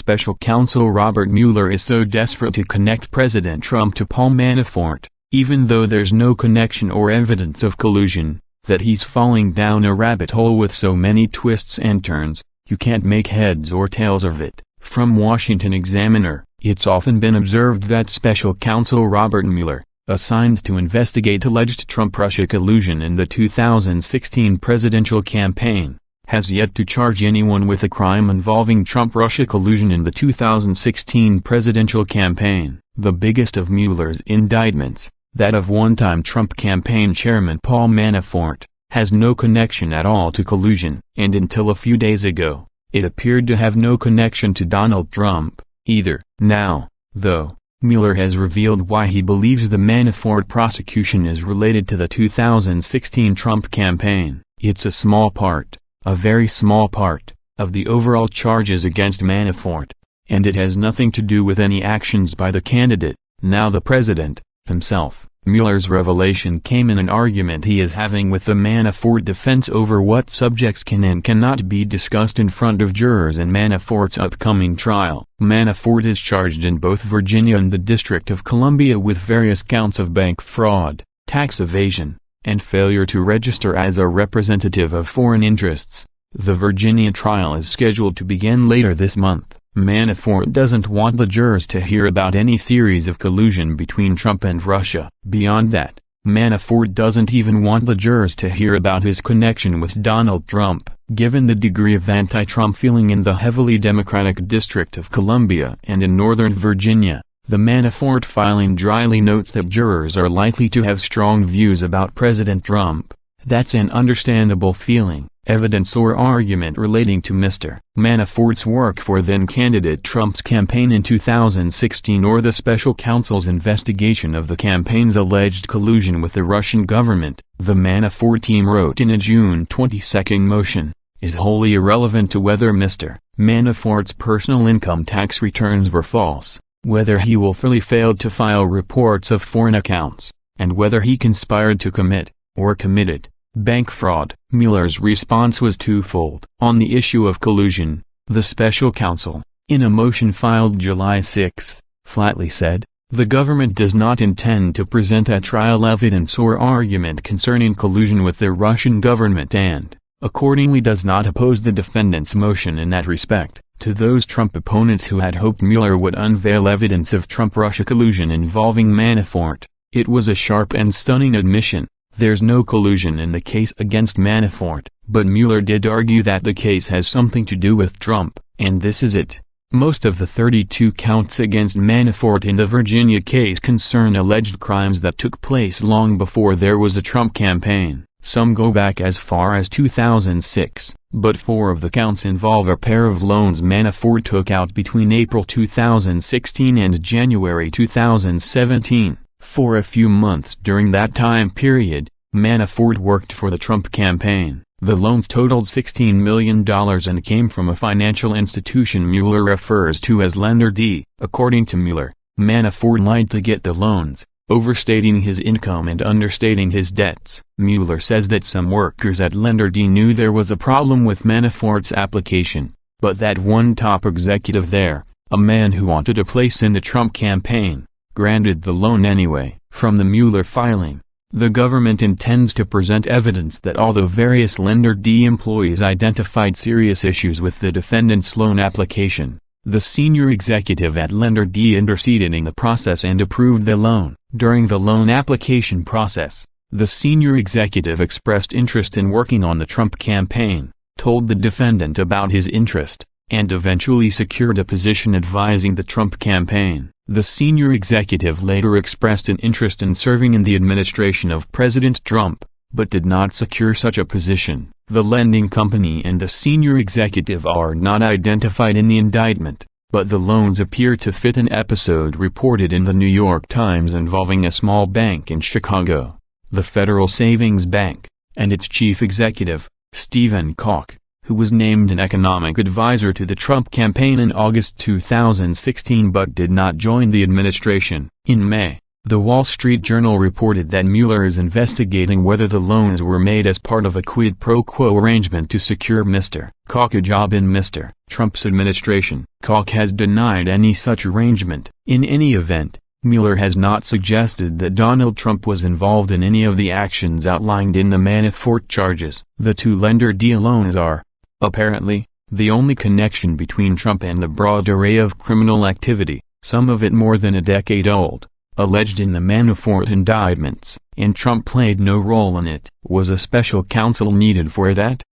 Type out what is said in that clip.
special counsel Robert Mueller is so desperate to connect President Trump to Paul Manafort, even though there's no connection or evidence of collusion, that he's falling down a rabbit hole with so many twists and turns, you can't make heads or tails of it. From Washington Examiner, it's often been observed that special counsel Robert Mueller, assigned to investigate alleged Trump-Russia collusion in the 2016 presidential campaign, has yet to charge anyone with a crime involving Trump-Russia collusion in the 2016 presidential campaign. The biggest of Mueller's indictments, that of one-time Trump campaign chairman Paul Manafort, has no connection at all to collusion, and until a few days ago, it appeared to have no connection to Donald Trump, either. Now, though, Mueller has revealed why he believes the Manafort prosecution is related to the 2016 Trump campaign. It's a small part, a very small part, of the overall charges against Manafort, and it has nothing to do with any actions by the candidate, now the president, himself. Mueller's revelation came in an argument he is having with the Manafort defense over what subjects can and cannot be discussed in front of jurors in Manafort's upcoming trial. Manafort is charged in both Virginia and the District of Columbia with various counts of bank fraud, tax evasion, and failure to register as a representative of foreign interests. The Virginia trial is scheduled to begin later this month. Manafort doesn't want the jurors to hear about any theories of collusion between Trump and Russia. Beyond that, Manafort doesn't even want the jurors to hear about his connection with Donald Trump. Given the degree of anti-Trump feeling in the heavily Democratic District of Columbia and in Northern Virginia, the Manafort filing dryly notes that jurors are likely to have strong views about President Trump. That's an understandable feeling. Evidence or argument relating to Mr. Manafort's work for then-candidate Trump's campaign in 2016 or the special counsel's investigation of the campaign's alleged collusion with the Russian government, the Manafort team wrote in a June 22 motion, is wholly irrelevant to whether Mr. Manafort's personal income tax returns were false, whether he willfully failed to file reports of foreign accounts, and whether he conspired to commit, or committed, bank fraud. Mueller's response was twofold. On the issue of collusion, the special counsel, in a motion filed July 6, flatly said, the government does not intend to present at trial evidence or argument concerning collusion with the Russian government and, accordingly does not oppose the defendant's motion in that respect. To those Trump opponents who had hoped Mueller would unveil evidence of Trump-Russia collusion involving Manafort, it was a sharp and stunning admission. There's no collusion in the case against Manafort, but Mueller did argue that the case has something to do with Trump, and this is it. Most of the 32 counts against Manafort in the Virginia case concern alleged crimes that took place long before there was a Trump campaign. Some go back as far as 2006, but 4 of the counts involve a pair of loans Manafort took out between April 2016 and January 2017. For a few months during that time period, Manafort worked for the Trump campaign. The loans totaled $16 million and came from a financial institution Mueller refers to as Lender D. According to Mueller, Manafort lied to get the loans, overstating his income and understating his debts. Mueller says that some workers at Lender D knew there was a problem with Manafort's application, but that one top executive there, a man who wanted a place in the Trump campaign, granted the loan anyway. From the Mueller filing, the government intends to present evidence that although various Lender D employees identified serious issues with the defendant's loan application, the senior executive at Lender D interceded in the process and approved the loan. During the loan application process, the senior executive expressed interest in working on the Trump campaign, told the defendant about his interest, and eventually secured a position advising the Trump campaign. The senior executive later expressed an interest in serving in the administration of President Trump, but did not secure such a position. The lending company and the senior executive are not identified in the indictment, but the loans appear to fit an episode reported in the New York Times involving a small bank in Chicago, the Federal Savings Bank, and its chief executive, Stephen Koch, who was named an economic advisor to the Trump campaign in August 2016 but did not join the administration. In May, The Wall Street Journal reported that Mueller is investigating whether the loans were made as part of a quid pro quo arrangement to secure Mr. Koch a job in Mr. Trump's administration. Koch has denied any such arrangement. In any event, Mueller has not suggested that Donald Trump was involved in any of the actions outlined in the Manafort charges. The two-lender deal loans are, apparently, the only connection between Trump and the broad array of criminal activity, some of it more than a decade old, alleged in the Manafort indictments, and Trump played no role in it. Was a special counsel needed for that?